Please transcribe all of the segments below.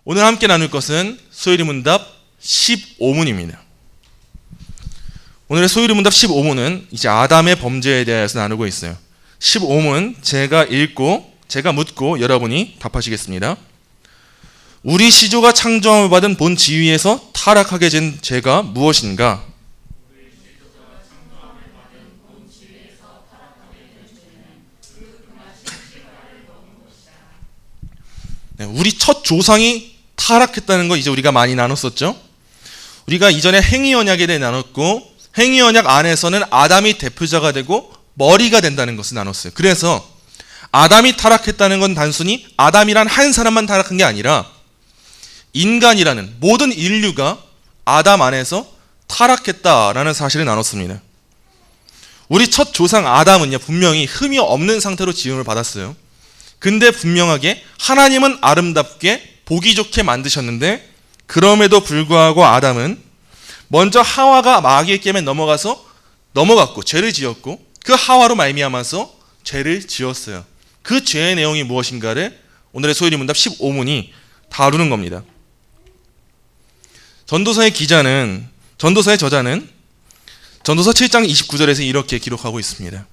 오늘 함께 나눌 것은 소율이 문답 15문입니다. 오늘의 소율이 문답 15문은 이제 아담의 범죄에 대해서 나누고 있어요. 15문 제가 읽고 제가 묻고 여러분이 답하시겠습니다. 우리 시조가 창조함을 받은 본 지위에서 타락하게 된 죄가 무엇인가? 네, 우리 첫 조상이 타락했다는 거 이제 우리가 많이 나눴었죠. 우리가 이전에 행위 언약에 대해 나눴고, 행위 언약 안에서는 아담이 대표자가 되고 머리가 된다는 것을 나눴어요. 그래서 아담이 타락했다는 건 단순히 아담이란 한 사람만 타락한 게 아니라 인간이라는 모든 인류가 아담 안에서 타락했다라는 사실을 나눴습니다. 우리 첫 조상 아담은요, 분명히 흠이 없는 상태로 지음을 받았어요. 근데 분명하게 하나님은 아름답게 보기 좋게 만드셨는데, 그럼에도 불구하고 아담은 먼저 하와가 마귀의 깸에 넘어갔고 죄를 지었고, 그 하와로 말미암아서 죄를 지었어요. 그 죄의 내용이 무엇인가를 오늘의 소율이 문답 15문이 다루는 겁니다. 전도서의 저자는 전도서 7장 29절에서 이렇게 기록하고 있습니다.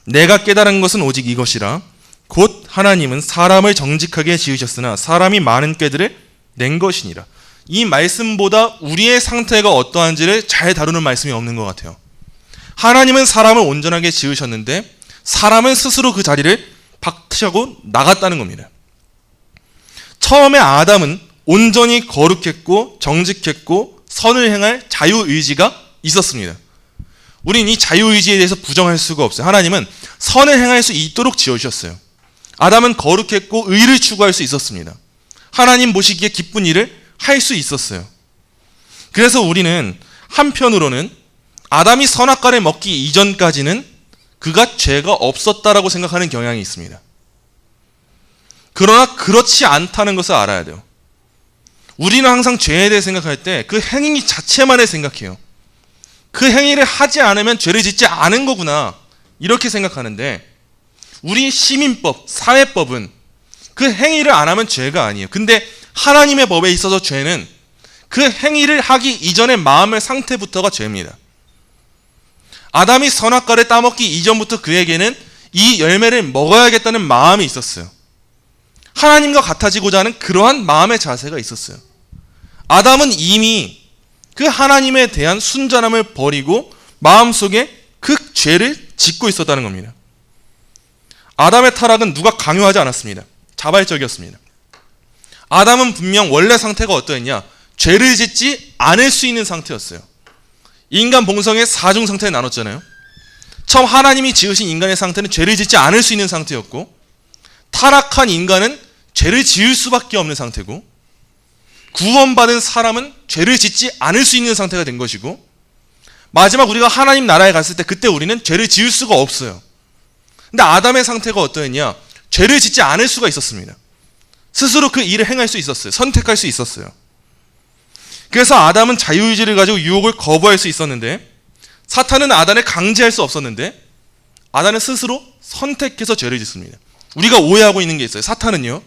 내가 깨달은 것은 오직 이것이라. 곧 하나님은 사람을 정직하게 지으셨으나 사람이 많은 꾀들을 낸 것이니라. 이 말씀보다 우리의 상태가 어떠한지를 잘 다루는 말씀이 없는 것 같아요. 하나님은 사람을 온전하게 지으셨는데 사람은 스스로 그 자리를 박차고 나갔다는 겁니다. 처음에 아담은 온전히 거룩했고 정직했고 선을 행할 자유의지가 있었습니다. 우린 이 자유의지에 대해서 부정할 수가 없어요. 하나님은 선을 행할 수 있도록 지어주셨어요. 아담은 거룩했고 의를 추구할 수 있었습니다. 하나님 보시기에 기쁜 일을 할 수 있었어요. 그래서 우리는 한편으로는 아담이 선악과를 먹기 이전까지는 그가 죄가 없었다라고 생각하는 경향이 있습니다. 그러나 그렇지 않다는 것을 알아야 돼요. 우리는 항상 죄에 대해 생각할 때 그 행위 자체만을 생각해요. 그 행위를 하지 않으면 죄를 짓지 않은 거구나, 이렇게 생각하는데, 우리 시민법, 사회법은 그 행위를 안 하면 죄가 아니에요. 근데 하나님의 법에 있어서 죄는 그 행위를 하기 이전의 마음의 상태부터가 죄입니다. 아담이 선악과를 따먹기 이전부터 그에게는 이 열매를 먹어야겠다는 마음이 있었어요. 하나님과 같아지고자 하는 그러한 마음의 자세가 있었어요. 아담은 이미 그 하나님에 대한 순전함을 버리고 마음속에 그 죄를 짓고 있었다는 겁니다. 아담의 타락은 누가 강요하지 않았습니다. 자발적이었습니다. 아담은 분명 원래 상태가 어떠했냐? 죄를 짓지 않을 수 있는 상태였어요. 인간 본성의 4중 상태에 나눴잖아요. 처음 하나님이 지으신 인간의 상태는 죄를 짓지 않을 수 있는 상태였고, 타락한 인간은 죄를 지을 수밖에 없는 상태고, 구원받은 사람은 죄를 짓지 않을 수 있는 상태가 된 것이고, 마지막 우리가 하나님 나라에 갔을 때 그때 우리는 죄를 지을 수가 없어요. 근데 아담의 상태가 어떠했냐? 죄를 짓지 않을 수가 있었습니다. 스스로 그 일을 행할 수 있었어요. 선택할 수 있었어요. 그래서 아담은 자유의지를 가지고 유혹을 거부할 수 있었는데, 사탄은 아담을 강제할 수 없었는데, 아담은 스스로 선택해서 죄를 짓습니다. 우리가 오해하고 있는 게 있어요. 사탄은요,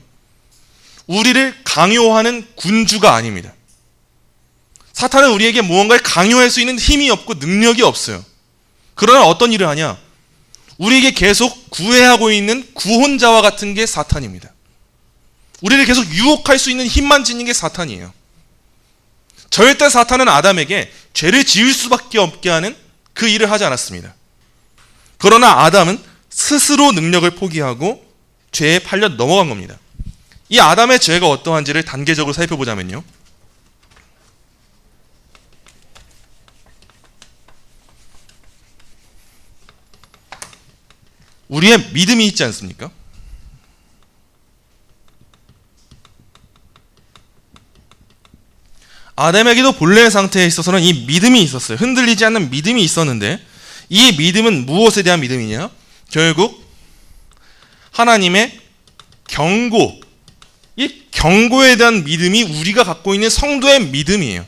우리를 강요하는 군주가 아닙니다. 사탄은 우리에게 무언가를 강요할 수 있는 힘이 없고 능력이 없어요. 그러나 어떤 일을 하냐? 우리에게 계속 구애하고 있는 구혼자와 같은 게 사탄입니다. 우리를 계속 유혹할 수 있는 힘만 지닌 게 사탄이에요. 절대 사탄은 아담에게 죄를 지을 수밖에 없게 하는 그 일을 하지 않았습니다. 그러나 아담은 스스로 능력을 포기하고 죄에 팔려 넘어간 겁니다. 이 아담의 죄가 어떠한지를 단계적으로 살펴보자면요, 우리의 믿음이 있지 않습니까? 아담에게도 본래의 상태에 있어서는 이 믿음이 있었어요. 흔들리지 않는 믿음이 있었는데, 이 믿음은 무엇에 대한 믿음이냐? 결국 하나님의 경고, 이 경고에 대한 믿음이 우리가 갖고 있는 성도의 믿음이에요.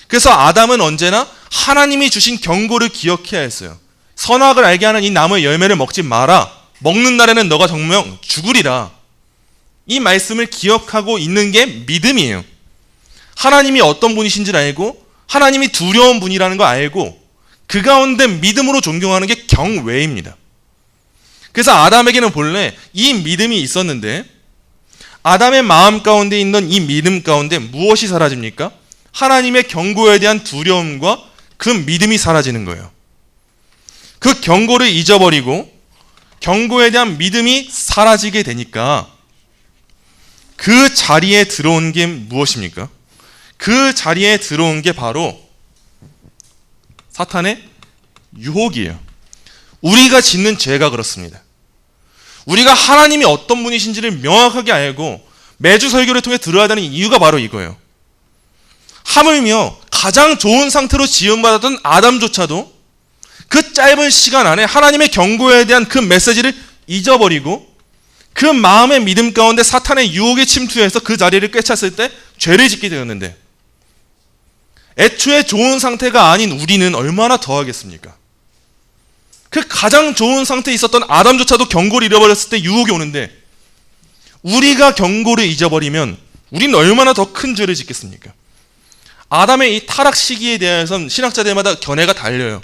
그래서 아담은 언제나 하나님이 주신 경고를 기억해야 했어요. 선악을 알게 하는 이 나무의 열매를 먹지 마라. 먹는 날에는 너가 정녕 죽으리라. 이 말씀을 기억하고 있는 게 믿음이에요. 하나님이 어떤 분이신지를 알고 하나님이 두려운 분이라는 거 알고 그 가운데 믿음으로 존경하는 게 경외입니다. 그래서 아담에게는 본래 이 믿음이 있었는데 아담의 마음 가운데 있는 이 믿음 가운데 무엇이 사라집니까? 하나님의 경고에 대한 두려움과 그 믿음이 사라지는 거예요. 그 경고를 잊어버리고 경고에 대한 믿음이 사라지게 되니까 그 자리에 들어온 게 무엇입니까? 그 자리에 들어온 게 바로 사탄의 유혹이에요. 우리가 짓는 죄가 그렇습니다. 우리가 하나님이 어떤 분이신지를 명확하게 알고 매주 설교를 통해 들어야 되는 이유가 바로 이거예요. 하물며 가장 좋은 상태로 지음받았던 아담조차도 그 짧은 시간 안에 하나님의 경고에 대한 그 메시지를 잊어버리고 그 마음의 믿음 가운데 사탄의 유혹에 침투해서 그 자리를 꿰찼을 때 죄를 짓게 되었는데 애초에 좋은 상태가 아닌 우리는 얼마나 더하겠습니까? 그 가장 좋은 상태에 있었던 아담조차도 경고를 잃어버렸을 때 유혹이 오는데 우리가 경고를 잊어버리면 우리는 얼마나 더 큰 죄를 짓겠습니까? 아담의 이 타락 시기에 대해서는 신학자들마다 견해가 달려요.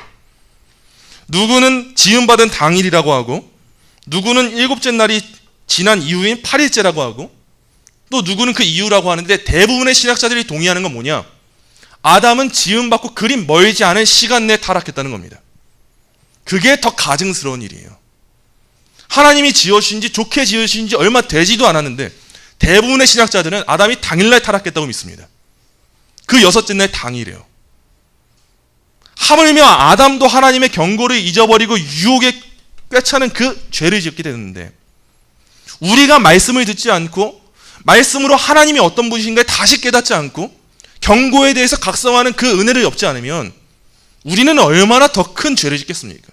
누구는 지음받은 당일이라고 하고 누구는 일곱째 날이 지난 이후인 8일째라고 하고 또 누구는 그 이유라고 하는데 대부분의 신학자들이 동의하는 건 뭐냐? 아담은 지음받고 그리 멀지 않은 시간 내에 타락했다는 겁니다. 그게 더 가증스러운 일이에요. 하나님이 지으신지 좋게 지으신지 얼마 되지도 않았는데 대부분의 신학자들은 아담이 당일날 타락했다고 믿습니다. 그 여섯째 날 당일이에요. 하물며 아담도 하나님의 경고를 잊어버리고 유혹에 꿰차는 그 죄를 짓게 되는데 우리가 말씀을 듣지 않고 말씀으로 하나님이 어떤 분이신가에 다시 깨닫지 않고 경고에 대해서 각성하는 그 은혜를 엽지 않으면 우리는 얼마나 더 큰 죄를 짓겠습니까?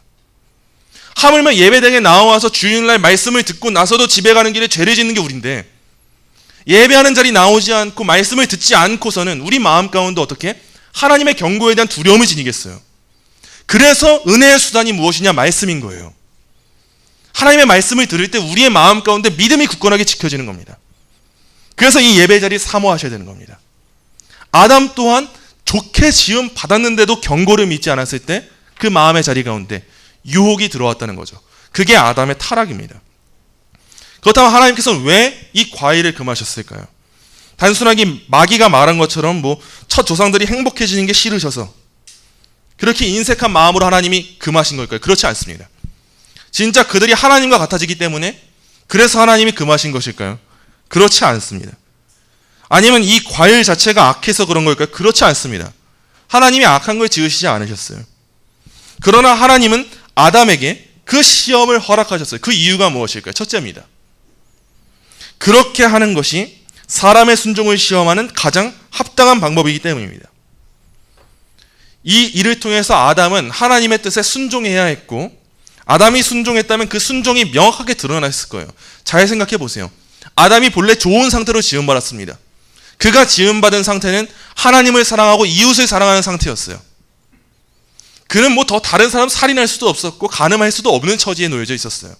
하물며 예배당에 나와서 주일날 말씀을 듣고 나서도 집에 가는 길에 죄를 짓는 게 우린데 예배하는 자리 나오지 않고 말씀을 듣지 않고서는 우리 마음 가운데 어떻게 하나님의 경고에 대한 두려움을 지니겠어요? 그래서 은혜의 수단이 무엇이냐? 말씀인 거예요. 하나님의 말씀을 들을 때 우리의 마음 가운데 믿음이 굳건하게 지켜지는 겁니다. 그래서 이 예배 자리 사모하셔야 되는 겁니다. 아담 또한 좋게 지음 받았는데도 경고를 믿지 않았을 때 그 마음의 자리 가운데 유혹이 들어왔다는 거죠. 그게 아담의 타락입니다. 그렇다면 하나님께서 왜 이 과일을 금하셨을까요? 단순하게 마귀가 말한 것처럼 첫 조상들이 행복해지는 게 싫으셔서 그렇게 인색한 마음으로 하나님이 금하신 걸까요? 그렇지 않습니다. 진짜 그들이 하나님과 같아지기 때문에 그래서 하나님이 금하신 것일까요? 그렇지 않습니다. 아니면 이 과일 자체가 악해서 그런 걸까요? 그렇지 않습니다. 하나님이 악한 걸 지으시지 않으셨어요. 그러나 하나님은 아담에게 그 시험을 허락하셨어요. 그 이유가 무엇일까요? 첫째입니다. 그렇게 하는 것이 사람의 순종을 시험하는 가장 합당한 방법이기 때문입니다. 이 일을 통해서 아담은 하나님의 뜻에 순종해야 했고 아담이 순종했다면 그 순종이 명확하게 드러났을 거예요. 잘 생각해 보세요. 아담이 본래 좋은 상태로 지음받았습니다. 그가 지음받은 상태는 하나님을 사랑하고 이웃을 사랑하는 상태였어요. 그는 더 다른 사람 살인할 수도 없었고 간음할 수도 없는 처지에 놓여져 있었어요.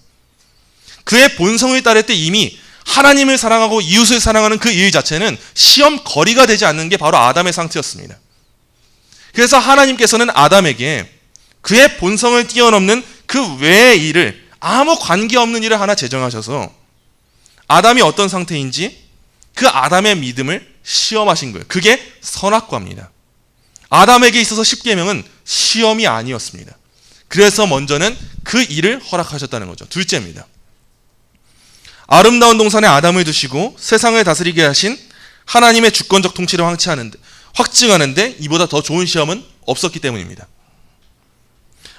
그의 본성을 따를 때 이미 하나님을 사랑하고 이웃을 사랑하는 그 일 자체는 시험거리가 되지 않는 게 바로 아담의 상태였습니다. 그래서 하나님께서는 아담에게 그의 본성을 뛰어넘는 그 외의 일을 아무 관계없는 일을 하나 제정하셔서 아담이 어떤 상태인지 그 아담의 믿음을 시험하신 거예요. 그게 선악과입니다. 아담에게 있어서 십계명은 시험이 아니었습니다. 그래서 먼저는 그 일을 허락하셨다는 거죠. 둘째입니다. 아름다운 동산에 아담을 두시고 세상을 다스리게 하신 하나님의 주권적 통치를 확증하는데 이보다 더 좋은 시험은 없었기 때문입니다.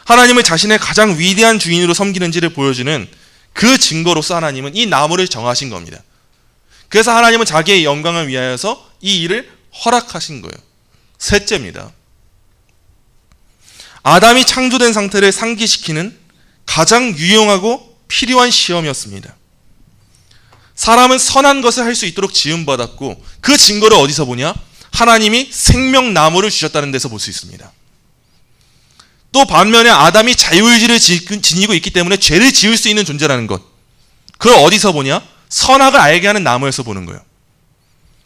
하나님을 자신의 가장 위대한 주인으로 섬기는지를 보여주는 그 증거로서 하나님은 이 나무를 정하신 겁니다. 그래서 하나님은 자기의 영광을 위하여서 이 일을 허락하신 거예요. 셋째입니다. 아담이 창조된 상태를 상기시키는 가장 유용하고 필요한 시험이었습니다. 사람은 선한 것을 할 수 있도록 지음받았고 그 증거를 어디서 보냐? 하나님이 생명나무를 주셨다는 데서 볼 수 있습니다. 또 반면에 아담이 자유의지를 지니고 있기 때문에 죄를 지을 수 있는 존재라는 것. 그걸 어디서 보냐? 선악을 알게 하는 나무에서 보는 거예요.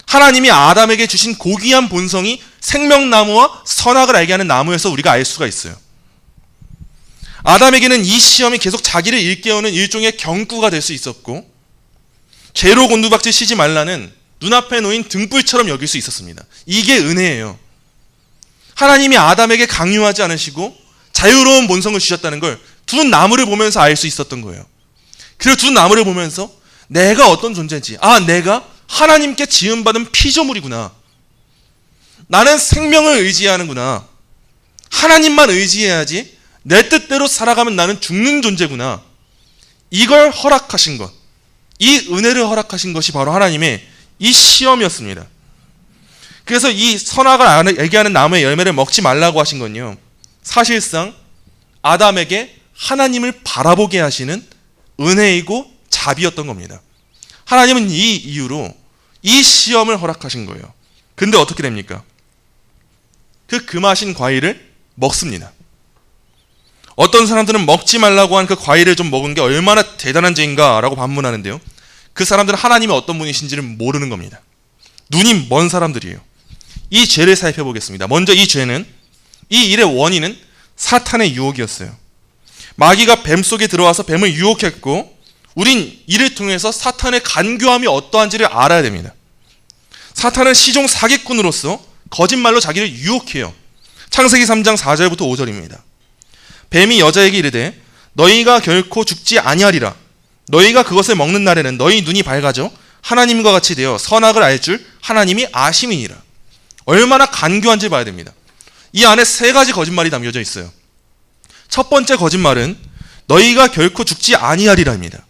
하나님이 아담에게 주신 고귀한 본성이 생명나무와 선악을 알게 하는 나무에서 우리가 알 수가 있어요. 아담에게는 이 시험이 계속 자기를 일깨우는 일종의 경구가 될 수 있었고, 개로 곤두박질 쉬지 말라는 눈앞에 놓인 등불처럼 여길 수 있었습니다. 이게 은혜예요. 하나님이 아담에게 강요하지 않으시고 자유로운 본성을 주셨다는 걸 두 나무를 보면서 알 수 있었던 거예요. 그리고 두 나무를 보면서 내가 어떤 존재인지, 내가 하나님께 지음받은 피조물이구나. 나는 생명을 의지하는구나. 하나님만 의지해야지 내 뜻대로 살아가면 나는 죽는 존재구나. 이걸 허락하신 것, 이 은혜를 허락하신 것이 바로 하나님의 이 시험이었습니다. 그래서 이 선악을 알게 하는 나무의 열매를 먹지 말라고 하신 건요, 사실상 아담에게 하나님을 바라보게 하시는 은혜이고 자비였던 겁니다. 하나님은 이 이유로 이 시험을 허락하신 거예요. 근데 어떻게 됩니까? 그 금하신 과일을 먹습니다. 어떤 사람들은 먹지 말라고 한 그 과일을 좀 먹은 게 얼마나 대단한 죄인가 라고 반문하는데요, 그 사람들은 하나님이 어떤 분이신지를 모르는 겁니다. 눈이 먼 사람들이에요. 이 죄를 살펴보겠습니다. 먼저 이 죄는, 이 일의 원인은 사탄의 유혹이었어요. 마귀가 뱀 속에 들어와서 뱀을 유혹했고, 우린 이를 통해서 사탄의 간교함이 어떠한지를 알아야 됩니다. 사탄은 시종 사기꾼으로서 거짓말로 자기를 유혹해요. 창세기 3장 4절부터 5절입니다. 뱀이 여자에게 이르되 너희가 결코 죽지 아니하리라. 너희가 그것을 먹는 날에는 너희 눈이 밝아져 하나님과 같이 되어 선악을 알 줄 하나님이 아심이니라. 얼마나 간교한지 봐야 됩니다. 이 안에 세 가지 거짓말이 담겨져 있어요. 첫 번째 거짓말은 너희가 결코 죽지 아니하리라입니다.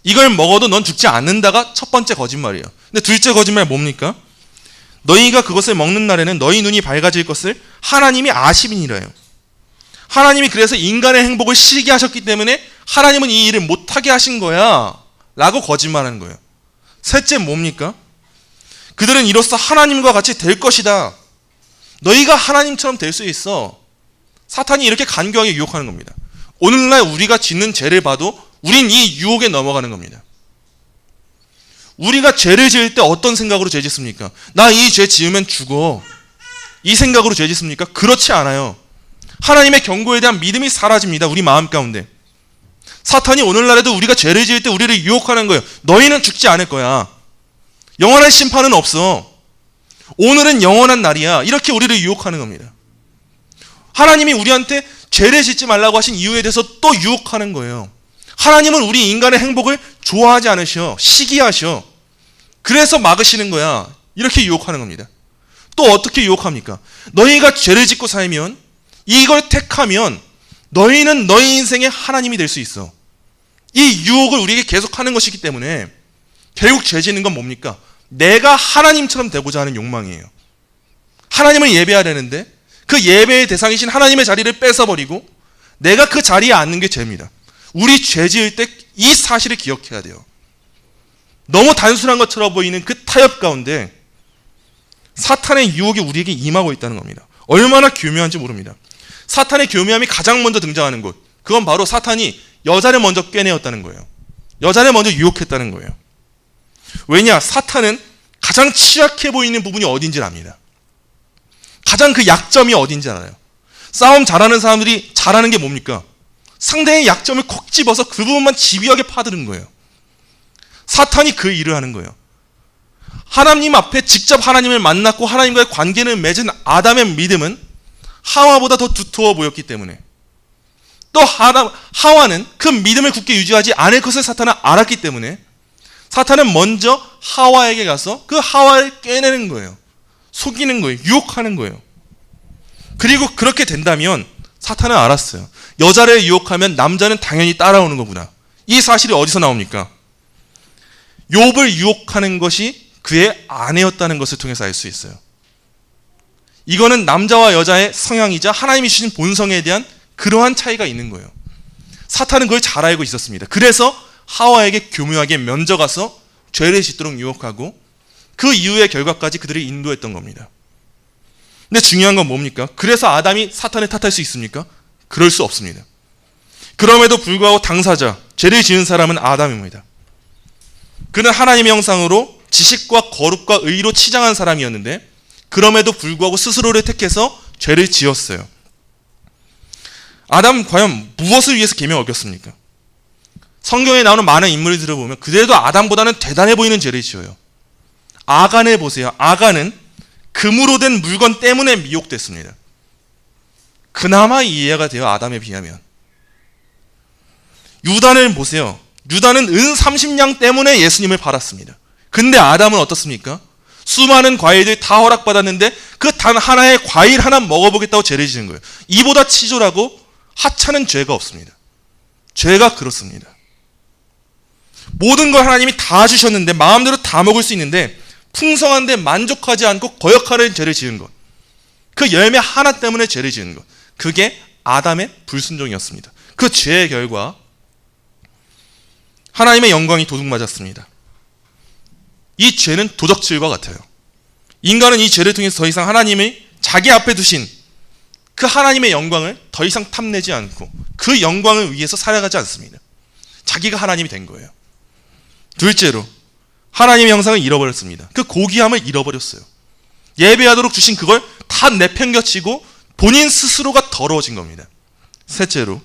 이걸 먹어도 넌 죽지 않는다가 첫 번째 거짓말이에요. 근데 둘째 거짓말 뭡니까? 너희가 그것을 먹는 날에는 너희 눈이 밝아질 것을 하나님이 아심이니라요. 하나님이 그래서 인간의 행복을 싫게 하셨기 때문에 하나님은 이 일을 못하게 하신 거야 라고 거짓말하는 거예요. 셋째 뭡니까? 그들은 이로써 하나님과 같이 될 것이다. 너희가 하나님처럼 될 수 있어. 사탄이 이렇게 간교하게 유혹하는 겁니다. 오늘날 우리가 짓는 죄를 봐도 우린 이 유혹에 넘어가는 겁니다. 우리가 죄를 지을 때 어떤 생각으로 죄 짓습니까? 나 이 죄 지으면 죽어. 이 생각으로 죄 짓습니까? 그렇지 않아요. 하나님의 경고에 대한 믿음이 사라집니다. 우리 마음 가운데. 사탄이 오늘날에도 우리가 죄를 지을 때 우리를 유혹하는 거예요. 너희는 죽지 않을 거야. 영원한 심판은 없어. 오늘은 영원한 날이야. 이렇게 우리를 유혹하는 겁니다. 하나님이 우리한테 죄를 짓지 말라고 하신 이유에 대해서 또 유혹하는 거예요. 하나님은 우리 인간의 행복을 좋아하지 않으셔. 시기하셔. 그래서 막으시는 거야. 이렇게 유혹하는 겁니다. 또 어떻게 유혹합니까? 너희가 죄를 짓고 살면, 이걸 택하면 너희는 너희 인생의 하나님이 될 수 있어. 이 유혹을 우리에게 계속하는 것이기 때문에 결국 죄 짓는 건 뭡니까? 내가 하나님처럼 되고자 하는 욕망이에요. 하나님을 예배해야 되는데 그 예배의 대상이신 하나님의 자리를 뺏어버리고 내가 그 자리에 앉는 게 죄입니다. 우리 죄 지을 때 이 사실을 기억해야 돼요. 너무 단순한 것처럼 보이는 그 타협 가운데 사탄의 유혹이 우리에게 임하고 있다는 겁니다. 얼마나 교묘한지 모릅니다. 사탄의 교묘함이 가장 먼저 등장하는 곳, 그건 바로 사탄이 여자를 먼저 꿰내었다는 거예요. 여자를 먼저 유혹했다는 거예요. 왜냐? 사탄은 가장 취약해 보이는 부분이 어딘지 압니다. 가장 그 약점이 어딘지 알아요. 싸움 잘하는 사람들이 잘하는 게 뭡니까? 상대의 약점을 콕 집어서 그 부분만 집요하게 파드는 거예요. 사탄이 그 일을 하는 거예요. 하나님 앞에 직접 하나님을 만났고 하나님과의 관계를 맺은 아담의 믿음은 하와보다 더 두터워 보였기 때문에, 또 하와는 그 믿음을 굳게 유지하지 않을 것을 사탄은 알았기 때문에 사탄은 먼저 하와에게 가서 그 하와를 깨내는 거예요. 속이는 거예요. 유혹하는 거예요. 그리고 그렇게 된다면 사탄은 알았어요. 여자를 유혹하면 남자는 당연히 따라오는 거구나. 이 사실이 어디서 나옵니까? 욥을 유혹하는 것이 그의 아내였다는 것을 통해서 알 수 있어요. 이거는 남자와 여자의 성향이자 하나님이 주신 본성에 대한 그러한 차이가 있는 거예요. 사탄은 그걸 잘 알고 있었습니다. 그래서 하와에게 교묘하게 면져가서 죄를 짓도록 유혹하고 그 이후의 결과까지 그들을 인도했던 겁니다. 근데 중요한 건 뭡니까? 그래서 아담이 사탄을 탓할 수 있습니까? 그럴 수 없습니다. 그럼에도 불구하고 당사자, 죄를 지은 사람은 아담입니다. 그는 하나님의 형상으로 지식과 거룩과 의로 치장한 사람이었는데 그럼에도 불구하고 스스로를 택해서 죄를 지었어요. 아담 과연 무엇을 위해서 계명을 어겼습니까? 성경에 나오는 많은 인물들을 보면 그래도 아담보다는 대단해 보이는 죄를 지어요. 아간을 보세요. 아간은 금으로 된 물건 때문에 미혹됐습니다. 그나마 이해가 돼요. 아담에 비하면. 유다를 보세요. 유다는 은 30냥 때문에 예수님을 팔았습니다. 근데 아담은 어떻습니까? 수많은 과일들 다 허락받았는데 그 단 하나의 과일 하나 먹어보겠다고 죄를 지은 거예요. 이보다 치졸하고 하찮은 죄가 없습니다. 죄가 그렇습니다. 모든 걸 하나님이 다 주셨는데 마음대로 다 먹을 수 있는데 풍성한데 만족하지 않고 거역하는 죄를 지은 것. 그 열매 하나 때문에 죄를 지은 것. 그게 아담의 불순종이었습니다. 그 죄의 결과 하나님의 영광이 도둑맞았습니다. 이 죄는 도적질과 같아요. 인간은 이 죄를 통해서 더 이상 하나님이 자기 앞에 두신 그 하나님의 영광을 더 이상 탐내지 않고 그 영광을 위해서 살아가지 않습니다. 자기가 하나님이 된 거예요. 둘째로 하나님의 형상을 잃어버렸습니다. 그 고귀함을 잃어버렸어요. 예배하도록 주신 그걸 다 내팽겨치고 본인 스스로가 더러워진 겁니다. 셋째로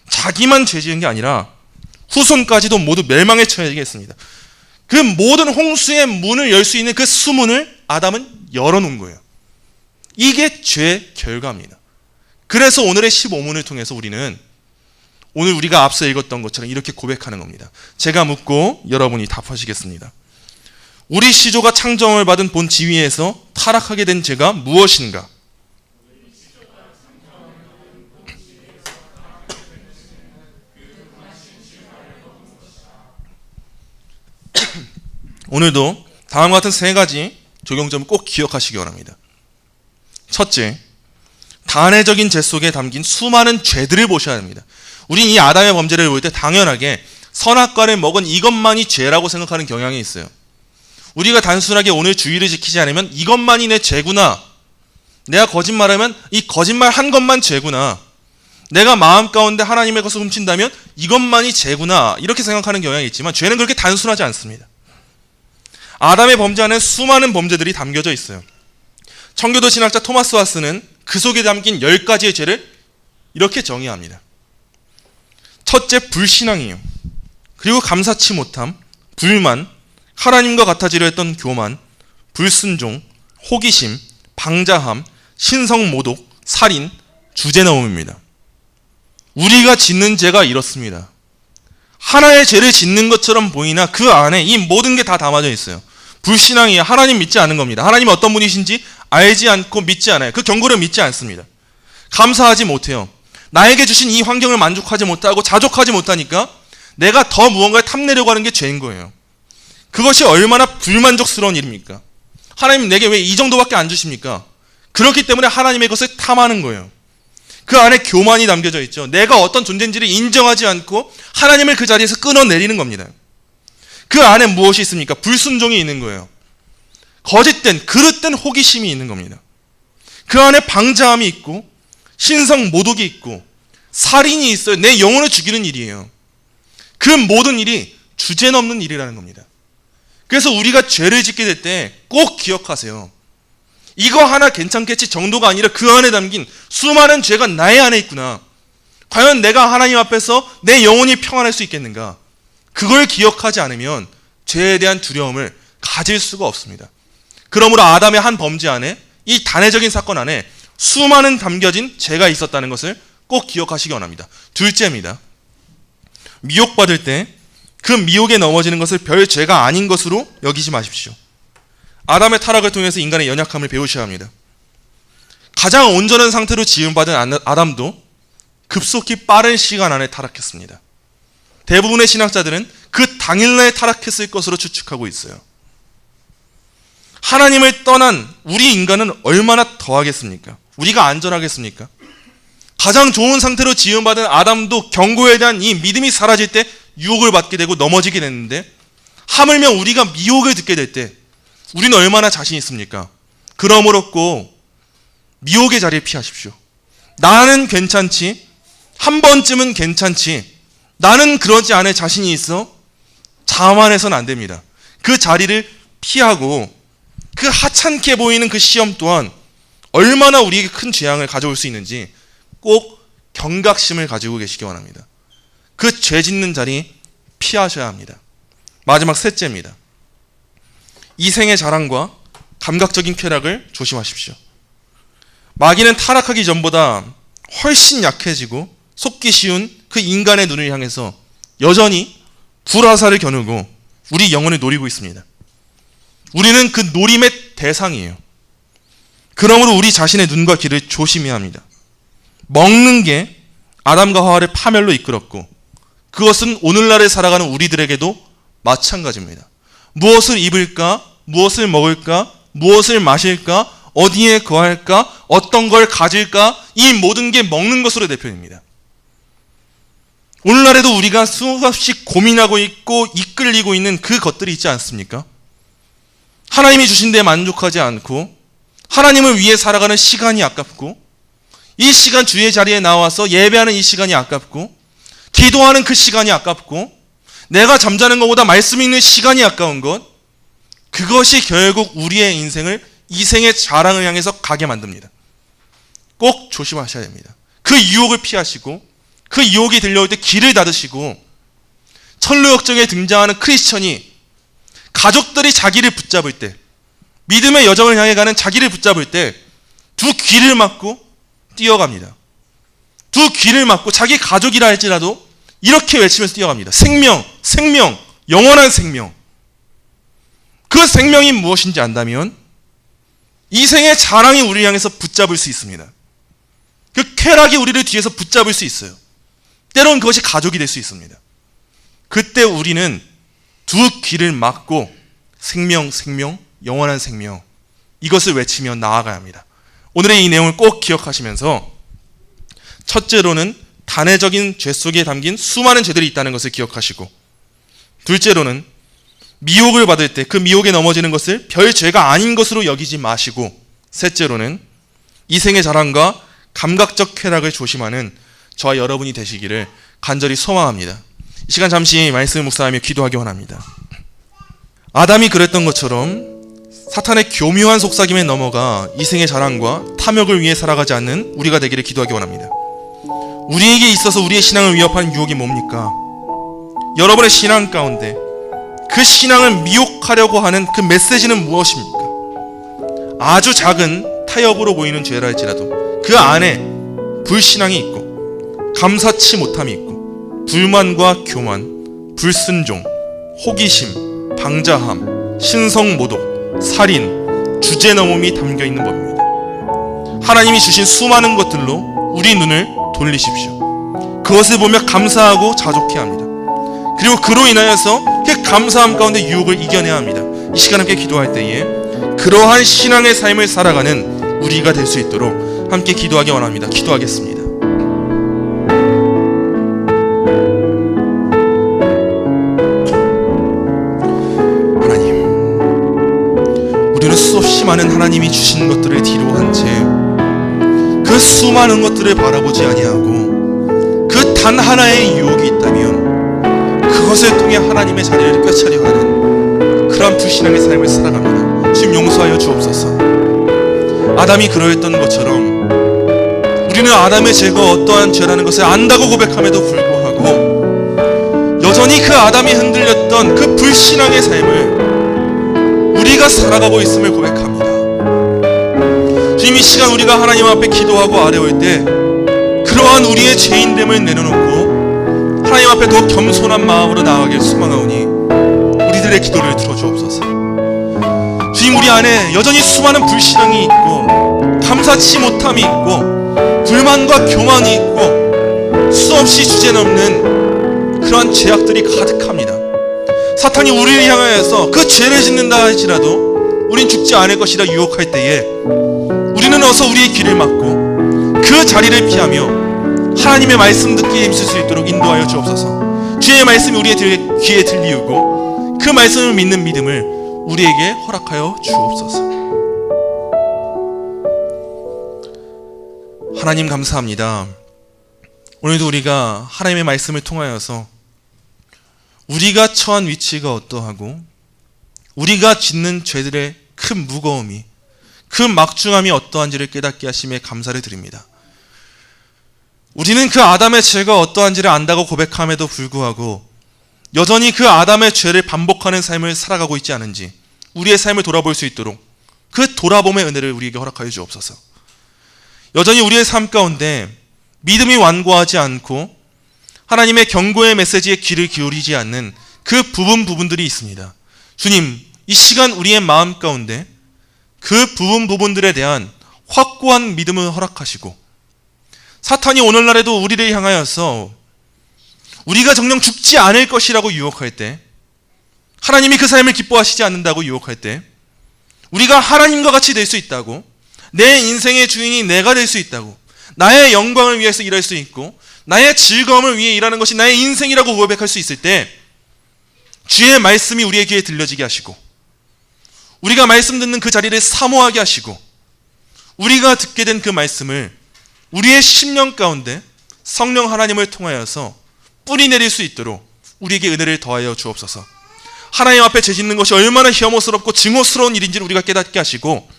자기만 죄 지은 게 아니라 후손까지도 모두 멸망에 처해지겠습니다. 그 모든 홍수의 문을 열 수 있는 그 수문을 아담은 열어놓은 거예요. 이게 죄의 결과입니다. 그래서 오늘의 15문을 통해서 우리는 오늘 우리가 앞서 읽었던 것처럼 이렇게 고백하는 겁니다. 제가 묻고 여러분이 답하시겠습니다. 우리 시조가 창정을 받은 본 지위에서 타락하게 된 죄가 무엇인가? 오늘도 다음과 같은 세 가지 적용점을 꼭 기억하시기 바랍니다. 첫째, 단회적인 죄 속에 담긴 수많은 죄들을 보셔야 합니다. 우린 이 아담의 범죄를 볼 때 당연하게 선악과를 먹은 이것만이 죄라고 생각하는 경향이 있어요. 우리가 단순하게 오늘 주의를 지키지 않으면 이것만이 내 죄구나. 내가 거짓말하면 이 거짓말 한 것만 죄구나. 내가 마음 가운데 하나님의 것을 훔친다면 이것만이 죄구나. 이렇게 생각하는 경향이 있지만 죄는 그렇게 단순하지 않습니다. 아담의 범죄 안에 수많은 범죄들이 담겨져 있어요. 청교도 신학자 토마스 와스는 그 속에 담긴 10가지의 죄를 이렇게 정의합니다. 첫째, 불신앙이요. 그리고 감사치 못함, 불만, 하나님과 같아지려 했던 교만, 불순종, 호기심, 방자함, 신성모독, 살인, 주제넘음입니다. 우리가 짓는 죄가 이렇습니다. 하나의 죄를 짓는 것처럼 보이나 그 안에 이 모든 게 다 담아져 있어요. 불신앙이에요. 하나님 믿지 않는 겁니다. 하나님 어떤 분이신지 알지 않고 믿지 않아요. 그 경고를 믿지 않습니다. 감사하지 못해요. 나에게 주신 이 환경을 만족하지 못하고 자족하지 못하니까 내가 더 무언가를 탐내려고 하는 게 죄인 거예요. 그것이 얼마나 불만족스러운 일입니까? 하나님 내게 왜 이 정도밖에 안 주십니까? 그렇기 때문에 하나님의 것을 탐하는 거예요. 그 안에 교만이 담겨져 있죠. 내가 어떤 존재인지를 인정하지 않고 하나님을 그 자리에서 끊어내리는 겁니다. 그 안에 무엇이 있습니까? 불순종이 있는 거예요. 거짓된, 그릇된 호기심이 있는 겁니다. 그 안에 방자함이 있고 신성 모독이 있고 살인이 있어요. 내 영혼을 죽이는 일이에요. 그 모든 일이 주제넘는 일이라는 겁니다. 그래서 우리가 죄를 짓게 될 때 꼭 기억하세요. 이거 하나 괜찮겠지 정도가 아니라 그 안에 담긴 수많은 죄가 나의 안에 있구나. 과연 내가 하나님 앞에서 내 영혼이 평안할 수 있겠는가? 그걸 기억하지 않으면 죄에 대한 두려움을 가질 수가 없습니다. 그러므로 아담의 한 범죄 안에 이 단회적인 사건 안에 수많은 담겨진 죄가 있었다는 것을 꼭 기억하시기 원합니다. 둘째입니다. 미혹받을 때 그 미혹에 넘어지는 것을 별 죄가 아닌 것으로 여기지 마십시오. 아담의 타락을 통해서 인간의 연약함을 배우셔야 합니다. 가장 온전한 상태로 지음받은 아담도 급속히 빠른 시간 안에 타락했습니다. 대부분의 신학자들은 그 당일날 타락했을 것으로 추측하고 있어요. 하나님을 떠난 우리 인간은 얼마나 더하겠습니까? 우리가 안전하겠습니까? 가장 좋은 상태로 지음받은 아담도 경고에 대한 이 믿음이 사라질 때 유혹을 받게 되고 넘어지게 됐는데 하물며 우리가 미혹을 듣게 될 때 우리는 얼마나 자신 있습니까? 그러므로 꼭 미혹의 자리에 피하십시오. 나는 괜찮지. 한 번쯤은 괜찮지. 나는 그러지 않을 자신이 있어. 자만해서는 안 됩니다. 그 자리를 피하고 그 하찮게 보이는 그 시험 또한 얼마나 우리에게 큰 재앙을 가져올 수 있는지 꼭 경각심을 가지고 계시기 원합니다. 그 죄 짓는 자리 피하셔야 합니다. 마지막 셋째입니다. 이생의 자랑과 감각적인 쾌락을 조심하십시오. 마귀는 타락하기 전보다 훨씬 약해지고 속기 쉬운 그 인간의 눈을 향해서 여전히 불화살을 겨누고 우리 영혼을 노리고 있습니다. 우리는 그 노림의 대상이에요. 그러므로 우리 자신의 눈과 귀를 조심해야 합니다. 먹는 게 아담과 하와를 파멸로 이끌었고 그것은 오늘날에 살아가는 우리들에게도 마찬가지입니다. 무엇을 입을까? 무엇을 먹을까? 무엇을 마실까? 어디에 거할까? 어떤 걸 가질까? 이 모든 게 먹는 것으로 대표됩니다. 오늘날에도 우리가 수없이 고민하고 있고 이끌리고 있는 그 것들이 있지 않습니까? 하나님이 주신 데 만족하지 않고 하나님을 위해 살아가는 시간이 아깝고 이 시간 주의 자리에 나와서 예배하는 이 시간이 아깝고 기도하는 그 시간이 아깝고 내가 잠자는 것보다 말씀 읽는 시간이 아까운 것, 그것이 결국 우리의 인생을 이생의 자랑을 향해서 가게 만듭니다. 꼭 조심하셔야 됩니다. 그 유혹을 피하시고 그 유혹이 들려올 때 귀를 닫으시고 천루역정에 등장하는 크리스천이 가족들이 자기를 붙잡을 때 믿음의 여정을 향해 가는 자기를 붙잡을 때 두 귀를 막고 뛰어갑니다. 두 귀를 막고 자기 가족이라 할지라도 이렇게 외치면서 뛰어갑니다. 생명, 생명, 영원한 생명. 그 생명이 무엇인지 안다면 이 생의 자랑이 우리를 향해서 붙잡을 수 있습니다. 그 쾌락이 우리를 뒤에서 붙잡을 수 있어요. 때로는 그것이 가족이 될 수 있습니다. 그때 우리는 두 귀를 막고 생명, 생명, 영원한 생명, 이것을 외치며 나아가야 합니다. 오늘의 이 내용을 꼭 기억하시면서 첫째로는 단회적인 죄 속에 담긴 수많은 죄들이 있다는 것을 기억하시고, 둘째로는 미혹을 받을 때 그 미혹에 넘어지는 것을 별 죄가 아닌 것으로 여기지 마시고, 셋째로는 이생의 자랑과 감각적 쾌락을 조심하는 저와 여러분이 되시기를 간절히 소망합니다. 이 시간 잠시 말씀을 묵상하며 기도하기 원합니다. 아담이 그랬던 것처럼 사탄의 교묘한 속삭임에 넘어가 이생의 자랑과 탐욕을 위해 살아가지 않는 우리가 되기를 기도하기 원합니다. 우리에게 있어서 우리의 신앙을 위협하는 유혹이 뭡니까? 여러분의 신앙 가운데 그 신앙을 미혹하려고 하는 그 메시지는 무엇입니까? 아주 작은 타협으로 보이는 죄라 할지라도 그 안에 불신앙이 있고 감사치 못함이 있고 불만과 교만, 불순종, 호기심, 방자함, 신성모독, 살인, 주제넘음이 담겨있는 법입니다. 하나님이 주신 수많은 것들로 우리 눈을 돌리십시오. 그것을 보며 감사하고 자족해야 합니다. 그리고 그로 인하여서 그 감사함 가운데 유혹을 이겨내야 합니다. 이 시간 함께 기도할 때에 그러한 신앙의 삶을 살아가는 우리가 될 수 있도록 함께 기도하기 원합니다. 기도하겠습니다. 하나님, 우리는 수없이 많은 하나님이 주신 것들을 뒤로 한 채 그 수많은 것들을 바라보지 아니하고 그 단 하나의 유혹이 있다면 그것을 통해 하나님의 자리를 꿰차려 하는 그런 불신앙의 삶을 살아갑니다. 주님 용서하여 주옵소서. 아담이 그러했던 것처럼 우리는 아담의 죄가 어떠한 죄라는 것을 안다고 고백함에도 불구하고 여전히 그 아담이 흔들렸던 그 불신앙의 삶을 우리가 살아가고 있음을 고백합니다. 주님, 이 시간 우리가 하나님 앞에 기도하고 아뢰올 때 그러한 우리의 죄인됨을 내려놓고 하나님 앞에 더 겸손한 마음으로 나아가길 소망하오니 우리들의 기도를 들어주옵소서. 주님, 우리 안에 여전히 수많은 불신앙이 있고 감사치 못함이 있고 불만과 교만이 있고 수없이 주제넘는 그러한 죄악들이 가득합니다. 사탄이 우리를 향하여서 그 죄를 짓는다 할지라도 우린 죽지 않을 것이라 유혹할 때에 우리는 어서 우리의 귀를 막고 그 자리를 피하며 하나님의 말씀 듣기에 힘쓸 수 있도록 인도하여 주옵소서. 주의 말씀이 우리의 귀에 들리우고 그 말씀을 믿는 믿음을 우리에게 허락하여 주옵소서. 하나님 감사합니다. 오늘도 우리가 하나님의 말씀을 통하여서 우리가 처한 위치가 어떠하고 우리가 짓는 죄들의 큰 무거움이, 그 막중함이 어떠한지를 깨닫게 하심에 감사를 드립니다. 우리는 그 아담의 죄가 어떠한지를 안다고 고백함에도 불구하고 여전히 그 아담의 죄를 반복하는 삶을 살아가고 있지 않은지 우리의 삶을 돌아볼 수 있도록 그 돌아봄의 은혜를 우리에게 허락하여 주옵소서. 여전히 우리의 삶 가운데 믿음이 완고하지 않고 하나님의 경고의 메시지에 귀를 기울이지 않는 그 부분들이 있습니다. 주님, 이 시간 우리의 마음 가운데 그 부분들에 대한 확고한 믿음을 허락하시고, 사탄이 오늘날에도 우리를 향하여서 우리가 정녕 죽지 않을 것이라고 유혹할 때, 하나님이 그 삶을 기뻐하시지 않는다고 유혹할 때, 우리가 하나님과 같이 될 수 있다고, 내 인생의 주인이 내가 될 수 있다고, 나의 영광을 위해서 일할 수 있고 나의 즐거움을 위해 일하는 것이 나의 인생이라고 고백할 수 있을 때, 주의 말씀이 우리의 귀에 들려지게 하시고 우리가 말씀 듣는 그 자리를 사모하게 하시고, 우리가 듣게 된 그 말씀을 우리의 심령 가운데 성령 하나님을 통하여서 뿌리 내릴 수 있도록 우리에게 은혜를 더하여 주옵소서. 하나님 앞에 죄짓는 것이 얼마나 혐오스럽고 증오스러운 일인지를 우리가 깨닫게 하시고,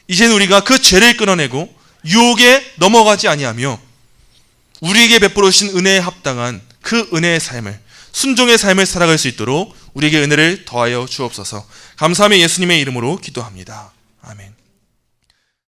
이제는 우리가 그 죄를 끊어내고 유혹에 넘어가지 아니하며 우리에게 베풀어 주신 은혜에 합당한 그 은혜의 삶을, 순종의 삶을 살아갈 수 있도록 우리에게 은혜를 더하여 주옵소서. 감사하며 예수님의 이름으로 기도합니다. 아멘.